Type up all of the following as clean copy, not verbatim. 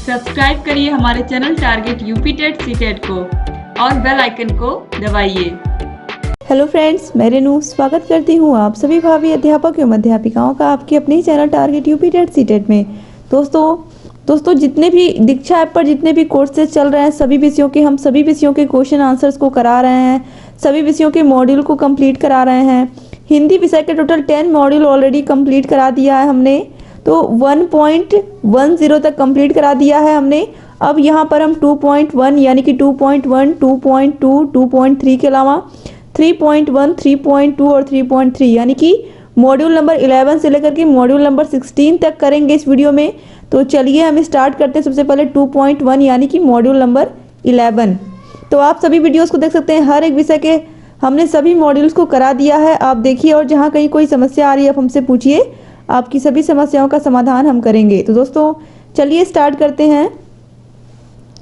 Subscribe करिए हमारे channel target UP TET CTET को और बेल आइकन को दबाइए। हेलो फ्रेंड्स, मैं रेनू स्वागत करती हूँ आप सभी भावी अध्यापक एवं अध्यापिकाओं का आपके अपने ही channel target UP TET CTET में। दोस्तों जितने भी दीक्षा ऐप पर जितने भी कोर्सेज चल रहे हैं सभी विषयों के, हम सभी विषयों के क्वेश्चन आंसर्स को करा रहे हैं, सभी विषयों के मॉड्यूल को कंप्लीट करा रहे हैं। हिंदी विषय के टोटल 10 मॉड्यूल ऑलरेडी कंप्लीट करा दिया है हमने, तो 1.10 तक कंप्लीट करा दिया है हमने। अब यहाँ पर हम 2.1 यानी कि 2.1, 2.2, 2.3 के अलावा 3.1, 3.2 और 3.3 यानी कि मॉड्यूल नंबर 11 से लेकर के मॉड्यूल नंबर 16 तक करेंगे इस वीडियो में। तो चलिए हम स्टार्ट करते हैं सबसे पहले 2.1 यानी कि मॉड्यूल नंबर 11। तो आप सभी वीडियोस को देख सकते हैं, हर एक विषय के हमने सभी मॉड्यूल्स को करा दिया है, आप देखिए। और जहाँ कहीं कोई समस्या आ रही है आप हमसे पूछिए, आपकी सभी समस्याओं का समाधान हम करेंगे। तो दोस्तों चलिए स्टार्ट करते हैं।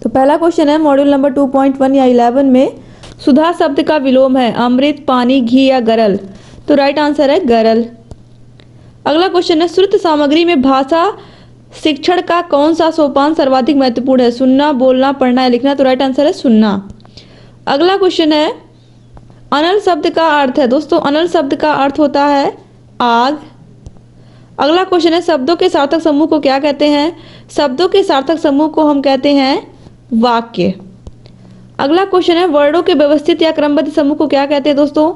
तो पहला क्वेश्चन है मॉड्यूल नंबर 2.1 या 11 में, सुधा शब्द का विलोम है अमृत, पानी, घी या गरल। तो राइट आंसर है गरल। अगला क्वेश्चन है श्रुत सामग्री में भाषा शिक्षण का कौन सा सोपान सर्वाधिक महत्वपूर्ण है? सुनना, बोलना, पढ़ना या लिखना। तो राइट आंसर है सुनना। अगला क्वेश्चन है अनल शब्द का अर्थ है। दोस्तों अनल शब्द का अर्थ होता है आग। अगला क्वेश्चन है शब्दों के सार्थक समूह को क्या कहते हैं? शब्दों के सार्थक समूह को हम कहते हैं वाक्य। अगला क्वेश्चन है वर्णों के व्यवस्थित या क्रमबद्ध समूह को क्या कहते हैं? दोस्तों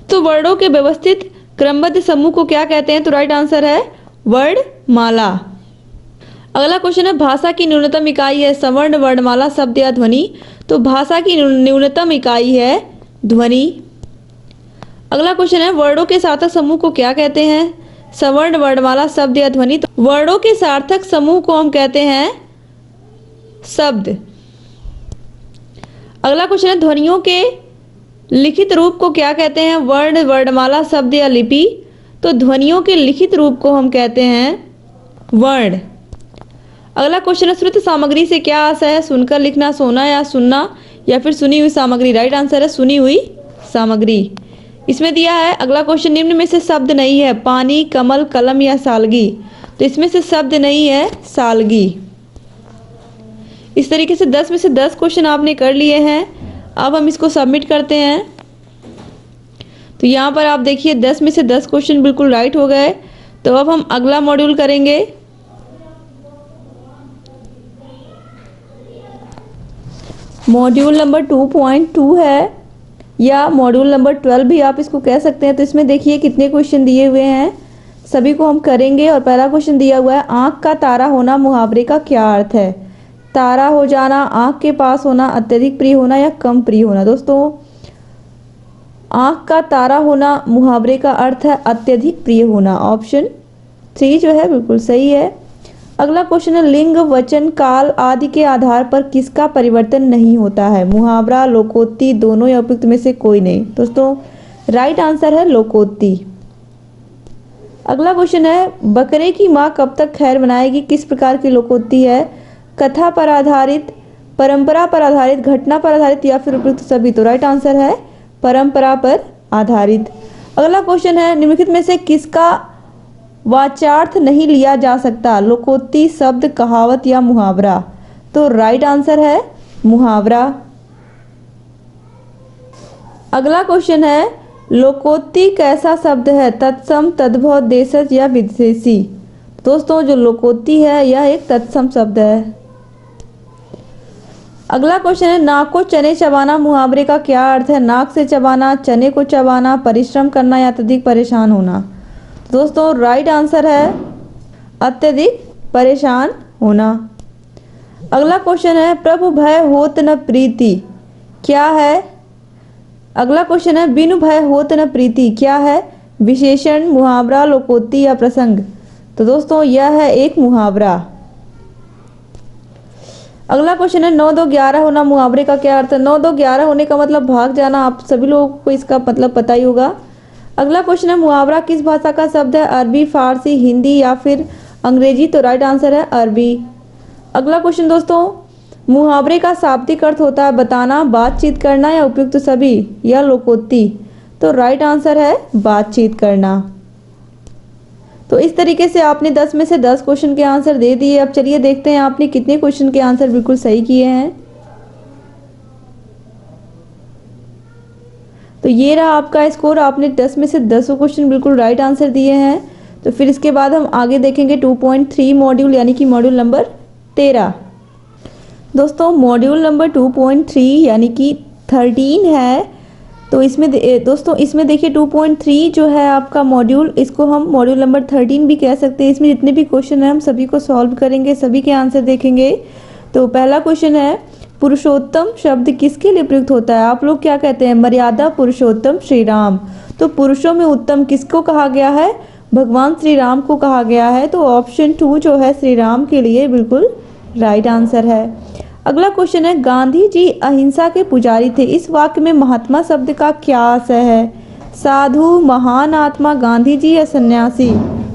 तो वर्णों के व्यवस्थित क्रमबद्ध समूह को क्या कहते हैं? तो राइट आंसर है वर्णमाला। अगला क्वेश्चन है भाषा की न्यूनतम इकाई है सवर्ण, वर्णमाला, शब्द या ध्वनि। तो भाषा की न्यूनतम इकाई है ध्वनि। अगला क्वेश्चन है वर्णों के सार्थक समूह को क्या कहते हैं? सवर्ण, वर्णमाला, शब्द या ध्वनि। तो वर्णों के सार्थक समूह को हम कहते हैं शब्द। अगला क्वेश्चन है ध्वनियों के लिखित रूप को क्या कहते हैं? वर्ण, वर्णमाला, शब्द या लिपि। तो ध्वनियों के लिखित रूप को हम कहते हैं वर्ण। अगला क्वेश्चन है श्रुत सामग्री से क्या आशय है? सुनकर लिखना, सोना या सुनना या फिर सुनी हुई सामग्री। राइट आंसर है सुनी हुई सामग्री। इसमें दिया है अगला क्वेश्चन निम्न में से शब्द नहीं है पानी, कमल, कलम या सालगी। तो इसमें से शब्द नहीं है सालगी। इस तरीके से 10 में से 10 क्वेश्चन आपने कर लिए हैं। अब हम इसको सबमिट करते हैं। तो यहाँ पर आप देखिए 10 में से 10 क्वेश्चन बिल्कुल राइट हो गए। तो अब हम अगला मॉड्यूल करेंगे। मॉड्यूल नंबर 2.2 है या मॉड्यूल नंबर 12 भी आप इसको कह सकते हैं। तो इसमें देखिए कितने क्वेश्चन दिए हुए हैं, सभी को हम करेंगे। और पहला क्वेश्चन दिया हुआ है आँख का तारा होना मुहावरे का क्या अर्थ है? तारा हो जाना, आँख के पास होना, अत्यधिक प्रिय होना या कम प्रिय होना। दोस्तों आँख का तारा होना मुहावरे का अर्थ है अत्यधिक प्रिय होना। ऑप्शन 3 जो है बिल्कुल सही है। अगला क्वेश्चन है लिंग, वचन, काल आदि के आधार पर किसका परिवर्तन नहीं होता है? मुहावरा, लोकोक्ति, दोनों या उपयुक्त में से कोई नहीं। दोस्तों राइट आंसर है लोकोक्ति। अगला क्वेश्चन है बकरे की माँ कब तक खैर बनाएगी किस प्रकार की लोकोक्ति है? कथा पर आधारित, परंपरा पर आधारित, घटना पर आधारित या फिर उपयुक्त सभी। तो राइट आंसर है परंपरा पर आधारित। अगला क्वेश्चन है निम्नलिखित में से किसका वाच्यार्थ नहीं लिया जा सकता? लोकोक्ति, शब्द, कहावत या मुहावरा। तो राइट आंसर है मुहावरा। अगला क्वेश्चन है लोकोक्ति कैसा शब्द है? तत्सम, तद्भव, देशज या विशेषी। दोस्तों जो लोकोक्ति है यह एक तत्सम शब्द है। अगला क्वेश्चन है नाक को चने चबाना मुहावरे का क्या अर्थ है? नाक से चबाना, चने को चबाना, परिश्रम करना या अत्यधिक परेशान होना। दोस्तों राइट आंसर है अत्यधिक परेशान होना। अगला क्वेश्चन है प्रभु भय होत न प्रीति क्या है? अगला क्वेश्चन है बिनु भय होत न प्रीति क्या है? विशेषण, मुहावरा, लोकोक्ति या प्रसंग। तो दोस्तों यह है एक मुहावरा। अगला क्वेश्चन है 9 2 11 होना मुहावरे का क्या अर्थ है? 9 2 11 होने का मतलब भाग जाना। आप सभी लोगों को इसका मतलब पता ही होगा। अगला क्वेश्चन है मुहावरा किस भाषा का शब्द है? अरबी, फारसी, हिंदी या फिर अंग्रेजी। तो राइट आंसर है अरबी। अगला क्वेश्चन दोस्तों मुहावरे का शाब्दिक अर्थ होता है बताना, बातचीत करना या उपयुक्त सभी या लोकोक्ति। तो राइट आंसर है बातचीत करना। तो इस तरीके से आपने 10 में से 10 क्वेश्चन के आंसर दे दिए। अब चलिए देखते हैं आपने कितने क्वेश्चन के आंसर बिल्कुल सही किए हैं। तो ये रहा आपका स्कोर, आपने 10 में से 10 क्वेश्चन बिल्कुल राइट आंसर दिए हैं। तो फिर इसके बाद हम आगे देखेंगे 2.3 मॉड्यूल यानी कि मॉड्यूल नंबर 13। दोस्तों मॉड्यूल नंबर 2.3 यानी कि 13 है। तो इसमें दोस्तों इसमें देखिए 2.3 जो है आपका मॉड्यूल, इसको हम मॉड्यूल नंबर 13 भी कह सकते हैं। इसमें जितने भी क्वेश्चन हैं हम सभी को सॉल्व करेंगे, सभी के आंसर देखेंगे। तो पहला क्वेश्चन है, पुरुषोत्तम शब्द किसके लिए प्रयुक्त होता है? आप लोग क्या कहते हैं? मर्यादा पुरुषोत्तम श्री राम। तो पुरुषों में उत्तम किसको कहा गया है? भगवान श्री राम को कहा गया है। तो ऑप्शन 2 जो है श्री राम के लिए बिल्कुल राइट आंसर है। अगला क्वेश्चन है, गांधी जी अहिंसा के पुजारी थे। इस वाक्य में महात्मा शब्द का क्या आशय है? साधु, महान आत्मा, गांधी जी या सन्यासी?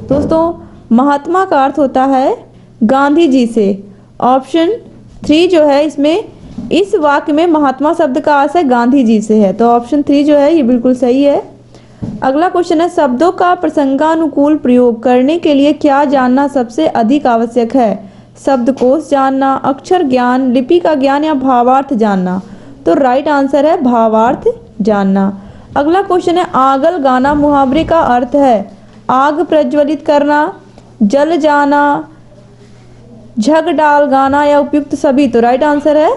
दोस्तों महात्मा का अर्थ होता है गांधी जी से। ऑप्शन 3 जो है इसमें, इस वाक्य में महात्मा शब्द का आशय गांधी जी से है। तो ऑप्शन 3 जो है ये बिल्कुल सही है। अगला क्वेश्चन है, शब्दों का प्रसंगानुकूल प्रयोग करने के लिए क्या जानना सबसे अधिक आवश्यक है? शब्दकोश जानना, अक्षर ज्ञान, लिपि का ज्ञान या भावार्थ जानना? तो राइट आंसर है भावार्थ जानना। अगला क्वेश्चन है, आगल गाना मुहावरे का अर्थ है आग प्रज्वलित करना, जल जाना, झग डाल गाना या उपयुक्त सभी? तो राइट आंसर है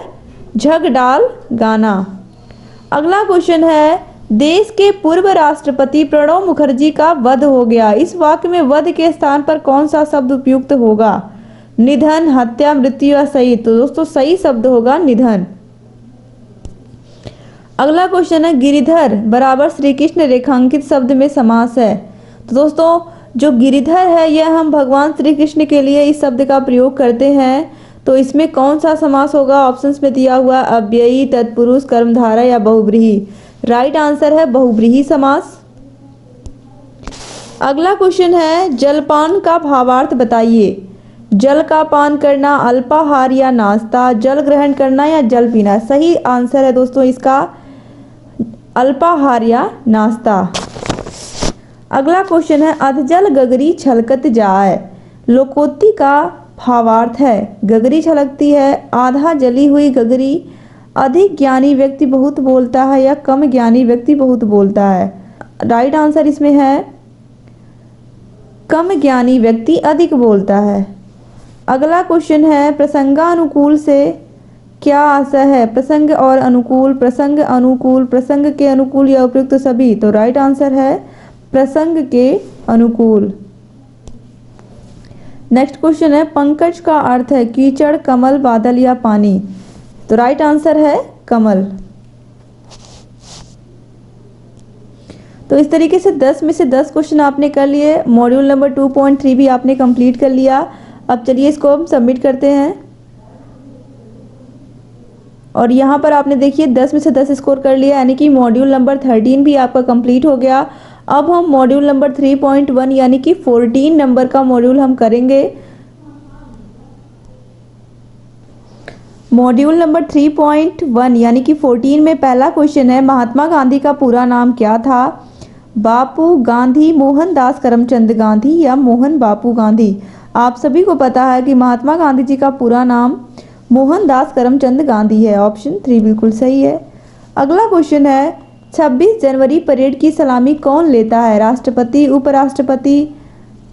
झग डाल गाना। अगला क्वेश्चन है, देश के पूर्व राष्ट्रपति प्रणब मुखर्जी का वध हो गया। इस वाक्य में वध के स्थान पर कौन सा शब्द उपयुक्त होगा? निधन, हत्या, मृत्यु या शहीद? तो दोस्तों सही शब्द होगा निधन। अगला क्वेश्चन है, गिरिधर बराबर श्री कृष्ण रेखांकित शब्द में समास है। तो दोस्तों जो गिरिधर है यह हम भगवान श्री कृष्ण के लिए इस शब्द का प्रयोग करते हैं। तो इसमें कौन सा समास होगा? ऑप्शंस में दिया हुआ अव्ययी, तत्पुरुष, कर्मधारय या बहुव्रीहि? राइट आंसर है बहुव्रीहि समास। अगला क्वेश्चन है, जलपान का भावार्थ बताइए। जल का पान करना, अल्पाहार या नाश्ता, जल ग्रहण करना या जल पीना? सही आंसर है दोस्तों इसका अल्पाहार या नाश्ता। अगला क्वेश्चन है, अधजल गगरी छलकत जाए। लोकोक्ति का भावार्थ है गगरी छलकती है, आधा जली हुई गगरी, अधिक ज्ञानी व्यक्ति बहुत बोलता है या कम ज्ञानी व्यक्ति बहुत बोलता है? राइट आंसर इसमें है कम ज्ञानी व्यक्ति अधिक बोलता है। अगला क्वेश्चन है, प्रसंगानुकूल से क्या आशय है? प्रसंग और अनुकूल, प्रसंग अनुकूल, प्रसंग के अनुकूल या उपयुक्त सभी? तो राइट आंसर है प्रसंग के अनुकूल। नेक्स्ट क्वेश्चन है, पंकज का अर्थ है कीचड़, कमल, बादल या पानी? तो राइट आंसर है कमल। तो इस तरीके से 10 में से 10 क्वेश्चन आपने कर लिए। मॉड्यूल नंबर 2.3 भी आपने कंप्लीट कर लिया। अब चलिए इसको हम सबमिट करते हैं। और यहाँ पर आपने देखिए 10 में से 10 स्कोर कर लिया, यानी कि मॉड्यूल नंबर 13 भी आपका कंप्लीट हो गया। अब हम मॉड्यूल नंबर 3.1 यानी कि 14 नंबर का मॉड्यूल हम करेंगे। मॉड्यूल नंबर 3.1 यानी कि 14 में पहला क्वेश्चन है, महात्मा गांधी का पूरा नाम क्या था? बापू गांधी मोहनदास करमचंद गांधी या मोहन बापू गांधी? आप सभी को पता है कि महात्मा गांधी जी का पूरा नाम मोहनदास करमचंद गांधी है। ऑप्शन 3 बिल्कुल सही है। अगला क्वेश्चन है, 26 जनवरी परेड की सलामी कौन लेता है? राष्ट्रपति, उपराष्ट्रपति,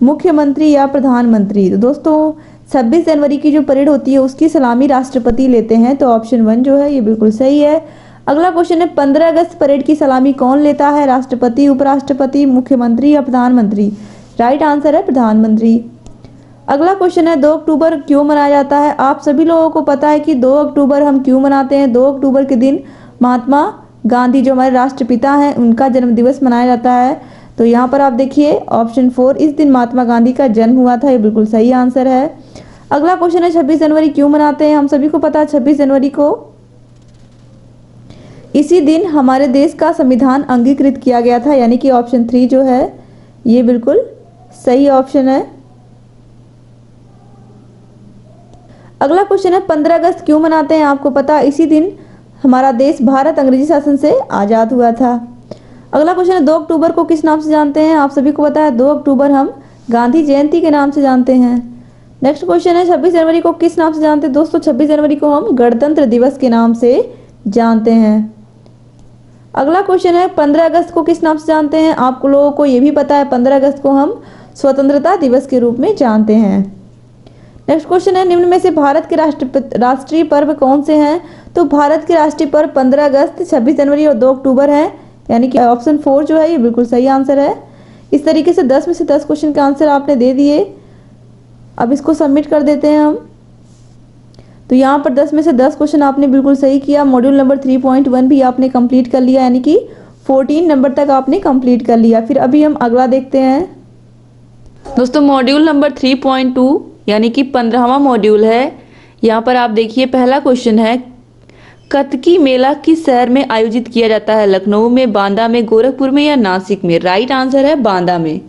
मुख्यमंत्री या प्रधानमंत्री? तो दोस्तों 26 जनवरी की जो परेड होती है उसकी सलामी राष्ट्रपति लेते हैं। तो ऑप्शन 1 जो है ये बिल्कुल सही है। अगला क्वेश्चन है, 15 अगस्त परेड की सलामी कौन लेता है? राष्ट्रपति, उपराष्ट्रपति, मुख्यमंत्री या प्रधानमंत्री? राइट आंसर है प्रधानमंत्री। अगला क्वेश्चन है, 2 अक्टूबर क्यों मनाया जाता है? आप सभी लोगों को पता है कि 2 अक्टूबर हम क्यों मनाते हैं। 2 अक्टूबर के दिन महात्मा गांधी जो हमारे राष्ट्रपिता हैं उनका जन्म दिवस मनाया जाता है। तो यहाँ पर आप देखिए ऑप्शन 4, इस दिन महात्मा गांधी का जन्म हुआ था, ये बिल्कुल सही आंसर है। अगला क्वेश्चन है, 26 जनवरी क्यों मनाते हैं? हम सभी को पता है 26 जनवरी को इसी दिन हमारे देश का संविधान अंगीकृत किया गया था, यानी कि ऑप्शन 3 जो है ये बिल्कुल सही ऑप्शन है। अगला क्वेश्चन है, 15 अगस्त क्यों मनाते हैं? आपको पता है इसी दिन हमारा देश भारत अंग्रेजी शासन से आज़ाद हुआ था। अगला क्वेश्चन है, 2 अक्टूबर को किस नाम से जानते हैं? आप सभी को पता है 2 अक्टूबर हम गांधी जयंती के नाम से जानते हैं। नेक्स्ट क्वेश्चन है 26 जनवरी को किस नाम से जानते हैं? दोस्तों 26 जनवरी को हम गणतंत्र दिवस के नाम से जानते हैं। अगला क्वेश्चन है 15 अगस्त को किस नाम से जानते हैं? आप लोगों को ये भी पता है 15 अगस्त को हम स्वतंत्रता दिवस के रूप में जानते हैं। नेक्स्ट क्वेश्चन है निम्न में से भारत के राष्ट्रीय पर्व कौन से हैं? तो भारत के राष्ट्रीय पर्व 15 अगस्त, 26 जनवरी और 2 अक्टूबर है, यानी कि ऑप्शन 4 जो है ये बिल्कुल सही आंसर है। इस तरीके से 10 में से 10 क्वेश्चन के आंसर आपने दे दिए। अब इसको सबमिट कर देते हैं हम। तो यहाँ पर 10 में से 10 क्वेश्चन आपने बिल्कुल सही किया। मॉड्यूल नंबर 3.1 भी आपने कंप्लीट कर लिया, यानी कि 14 नंबर तक आपने कंप्लीट कर लिया। फिर अभी हम अगला देखते हैं। दोस्तों मॉड्यूल नंबर 3.2 यानी कि 15वां मॉड्यूल है। यहाँ पर आप देखिए पहला क्वेश्चन है कत्की मेला किस शहर में आयोजित किया जाता है? लखनऊ में, बांदा में, गोरखपुर में या नासिक में? राइट आंसर है बांदा में।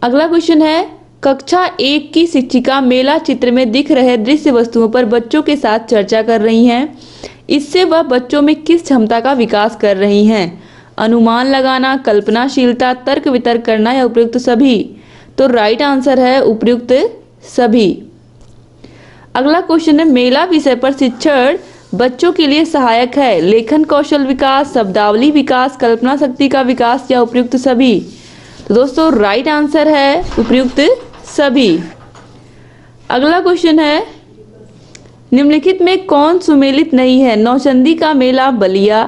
अगला क्वेश्चन है कक्षा 1 की शिक्षिका मेला चित्र में दिख रहे दृश्य वस्तुओं पर बच्चों के साथ चर्चा कर रही हैं। इससे वह बच्चों में किस क्षमता का विकास कर रही हैं? अनुमान लगाना, कल्पनाशीलता, तर्क वितर्क करना या उपयुक्त सभी? तो राइट आंसर है उपयुक्त सभी। अगला क्वेश्चन है मेला विषय पर शिक्षण बच्चों के लिए सहायक है। लेखन कौशल विकास, शब्दावली विकास, कल्पना शक्ति का विकास या उपयुक्त सभी? तो दोस्तों राइट आंसर है उपयुक्त सभी। अगला क्वेश्चन है निम्नलिखित में कौन सुमेलित नहीं है? नौचंदी का मेला बलिया,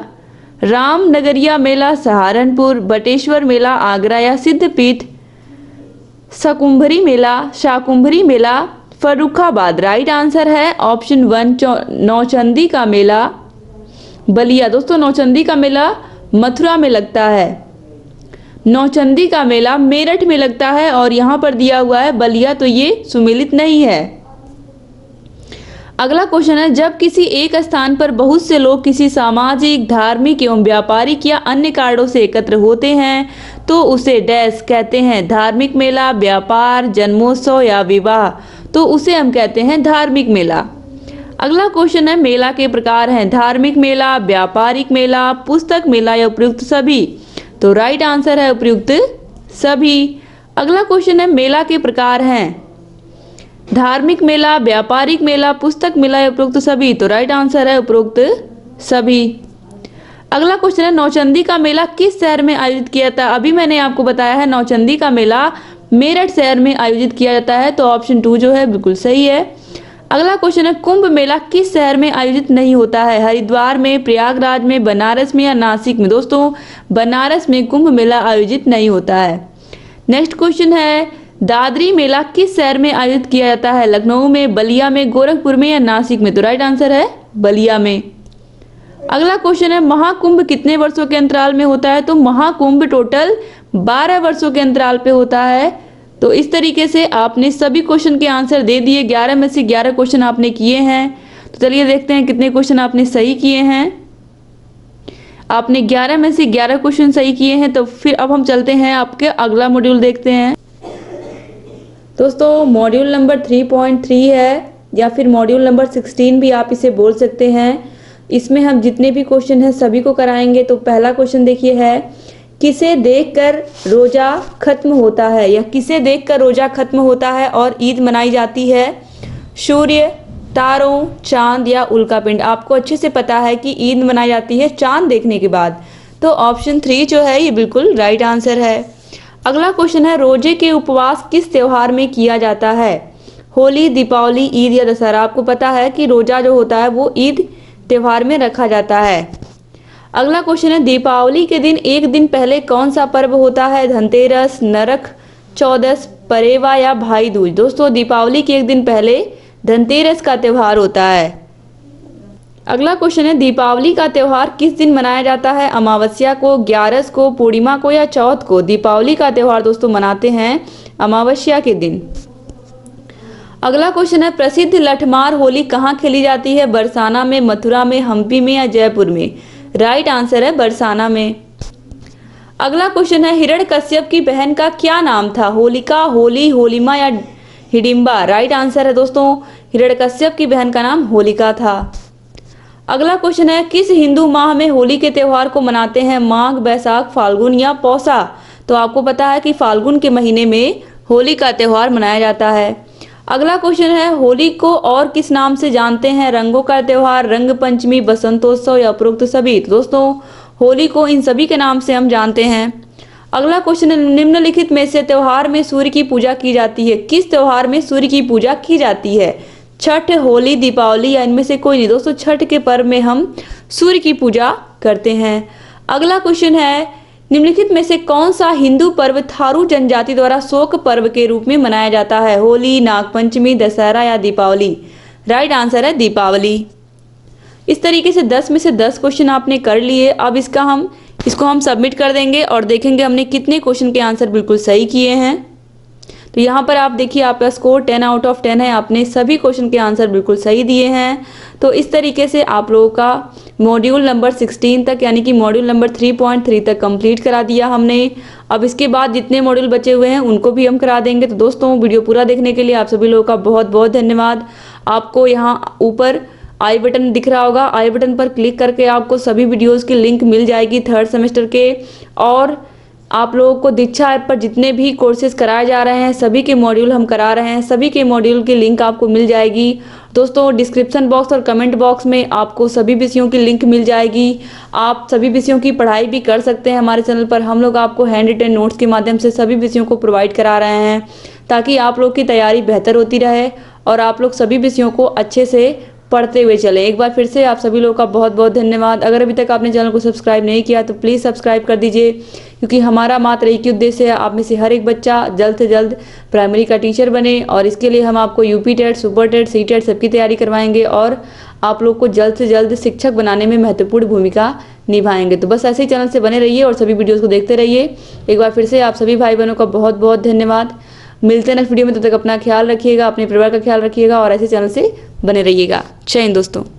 रामनगरिया मेला सहारनपुर, बटेश्वर मेला आगरा या सिद्धपीठ शाकुंभरी मेला फर्रुखाबाद? राइट आंसर है ऑप्शन 1 नौचंदी का मेला बलिया। दोस्तों नौचंदी का मेला मथुरा में लगता है, नौचंदी का मेला मेरठ में लगता है और यहाँ पर दिया हुआ है बलिया, तो ये सुमेलित नहीं है। अगला क्वेश्चन है जब किसी एक स्थान पर बहुत से लोग किसी सामाजिक, धार्मिक एवं व्यापारिक या अन्य कारणों से एकत्र होते हैं तो उसे डैश कहते हैं? धार्मिक मेला, व्यापार, जन्मोत्सव या विवाह? तो उसे हम कहते हैं धार्मिक मेला। अगला क्वेश्चन है मेला के प्रकार हैं धार्मिक मेला, व्यापारिक मेला, पुस्तक मेला या उपयुक्त सभी? तो राइट आंसर है उपयुक्त सभी। अगला क्वेश्चन है मेला के प्रकार हैं धार्मिक मेला, व्यापारिक मेला, पुस्तक मेला या उपयुक्त सभी? तो राइट आंसर है उपयुक्त सभी। अगला क्वेश्चन है नौचंदी का मेला किस शहर में आयोजित किया जाता है? अभी मैंने आपको बताया है नौचंदी का मेला मेरठ शहर में आयोजित किया जाता है, तो ऑप्शन 2 जो है बिल्कुल सही है। अगला क्वेश्चन है कुंभ मेला किस शहर में आयोजित नहीं होता है? हरिद्वार में, प्रयागराज में, बनारस में या नासिक में? दोस्तों बनारस में कुंभ मेला आयोजित नहीं होता है। नेक्स्ट क्वेश्चन है दादरी मेला किस शहर में आयोजित किया जाता है? लखनऊ में, बलिया में, गोरखपुर में या नासिक में? तो राइट आंसर है बलिया में। अगला क्वेश्चन है महाकुंभ कितने वर्षों के अंतराल में होता है? तो महाकुंभ टोटल 12 वर्षों के अंतराल पे होता है। तो इस तरीके से आपने सभी क्वेश्चन के आंसर दे दिए। 11 में से 11 क्वेश्चन आपने किए हैं। तो चलिए देखते हैं कितने क्वेश्चन आपने सही किए हैं। आपने 11 में से 11 क्वेश्चन सही किए हैं। तो फिर अब हम चलते हैं आपके अगला मॉड्यूल देखते हैं। दोस्तों मॉड्यूल नंबर 3.3 है या फिर मॉड्यूल नंबर 16 भी आप इसे बोल सकते हैं। इसमें हम जितने भी क्वेश्चन हैं सभी को कराएंगे। तो पहला क्वेश्चन देखिए है किसे देखकर रोजा खत्म होता है या किसे देखकर रोजा खत्म होता है और ईद मनाई जाती है? सूर्य, तारों, चांद या उल्कापिंड? आपको अच्छे से पता है कि ईद मनाई जाती है चांद देखने के बाद, तो ऑप्शन 3 जो है ये बिल्कुल राइट आंसर है। अगला क्वेश्चन है रोजे के उपवास किस त्योहार में किया जाता है? होली, दीपावली, ईद या दशहरा? आपको पता है कि रोजा जो होता है वो ईद त्योहार में रखा जाता है। अगला क्वेश्चन है दीपावली के दिन एक दिन पहले कौन सा पर्व होता है? धनतेरस, नरक चौदस, परेवा या भाई दूज? दोस्तों दीपावली के एक दिन पहले धनतेरस का त्यौहार होता है। अगला क्वेश्चन है दीपावली का त्यौहार किस दिन मनाया जाता है? अमावस्या को, ग्यारस को, पूर्णिमा को या चौथ को? दीपावली का त्यौहार दोस्तों मनाते हैं अमावस्या के दिन। अगला क्वेश्चन है प्रसिद्ध लठमार होली कहाँ खेली जाती है? बरसाना में, मथुरा में, हम्पी में या जयपुर में? राइट आंसर है बरसाना में। अगला क्वेश्चन है हिरण्यकश्यप की बहन का क्या नाम था? होलिका, होली, होलिमा या हिडिंबा? राइट आंसर है दोस्तों हिरण्यकश्यप की बहन का नाम होलिका था। अगला क्वेश्चन है किस हिंदू माह में होली के त्यौहार को मनाते हैं? माघ, बैसाख, फाल्गुन या पौषा? तो आपको पता है कि फाल्गुन के महीने में होली का त्यौहार मनाया जाता है। अगला क्वेश्चन है, होली को और किस नाम से जानते हैं? रंगों का त्यौहार, रंग पंचमी, बसंतोत्सव या उपरोक्त सभी? तो दोस्तों होली को इन सभी के नाम से हम जानते हैं। अगला क्वेश्चन है, निम्नलिखित में से त्योहार में सूर्य की पूजा की जाती है? किस त्योहार में सूर्य की पूजा की जाती है? छठ, होली, दीपावली या इनमें से कोई नहीं? दोस्तों छठ के पर्व में हम सूर्य की पूजा करते हैं। अगला क्वेश्चन है, निम्नलिखित में से कौन सा हिंदू पर्व थारू जनजाति द्वारा शोक पर्व के रूप में मनाया जाता है? होली, नागपंचमी, दशहरा या दीपावली? राइट आंसर है दीपावली। इस तरीके से 10 में से 10 क्वेश्चन आपने कर लिए। अब इसको हम सबमिट कर देंगे और देखेंगे हमने कितने क्वेश्चन के आंसर बिल्कुल सही किए हैं। तो यहाँ पर आप देखिए आपका स्कोर 10 आउट ऑफ 10 है। आपने सभी क्वेश्चन के आंसर बिल्कुल सही दिए हैं। तो इस तरीके से आप लोगों का मॉड्यूल नंबर 16 तक यानी कि मॉड्यूल नंबर 3.3 तक कंप्लीट करा दिया हमने। अब इसके बाद जितने मॉड्यूल बचे हुए हैं उनको भी हम करा देंगे। तो दोस्तों वीडियो पूरा देखने के लिए आप सभी लोगों का बहुत बहुत धन्यवाद। आपको यहाँ ऊपर आई बटन दिख रहा होगा, आई बटन पर क्लिक करके आपको सभी वीडियोस की लिंक मिल जाएगी थर्ड सेमेस्टर के। और आप लोगों को दीक्षा ऐप पर जितने भी कोर्सेज कराए जा रहे हैं सभी के मॉड्यूल हम करा रहे हैं, सभी के मॉड्यूल की लिंक आपको मिल जाएगी। दोस्तों डिस्क्रिप्शन बॉक्स और कमेंट बॉक्स में आपको सभी विषयों की लिंक मिल जाएगी। आप सभी विषयों की पढ़ाई भी कर सकते हैं हमारे चैनल पर। हम लोग आपको हैंड रिटन नोट्स के माध्यम से सभी विषयों को प्रोवाइड करा रहे हैं ताकि आप लोग की तैयारी बेहतर होती रहे और आप लोग सभी विषयों को अच्छे से पढ़ते हुए चलें। एक बार फिर से आप सभी लोगों का बहुत बहुत धन्यवाद। अगर अभी तक आपने चैनल को सब्सक्राइब नहीं किया तो प्लीज़ सब्सक्राइब कर दीजिए, क्योंकि हमारा मात्र एक ही उद्देश्य है आप में से हर एक बच्चा जल्द से जल्द प्राइमरी का टीचर बने। और इसके लिए हम आपको UP TET, super TET, C TET सबकी तैयारी करवाएंगे और आप लोग को जल्द से जल्द शिक्षक बनाने में महत्वपूर्ण भूमिका निभाएंगे। तो बस ऐसे ही चैनल से बने रहिए और सभी वीडियोज़ को देखते रहिए। एक बार फिर से आप सभी भाई बहनों का बहुत बहुत धन्यवाद। मिलते हैं नेक्स्ट वीडियो में, तब तक अपना ख्याल रखिएगा, अपने परिवार का ख्याल रखिएगा और ऐसे चैनल से बने रहिएगा। जय हिंद दोस्तों।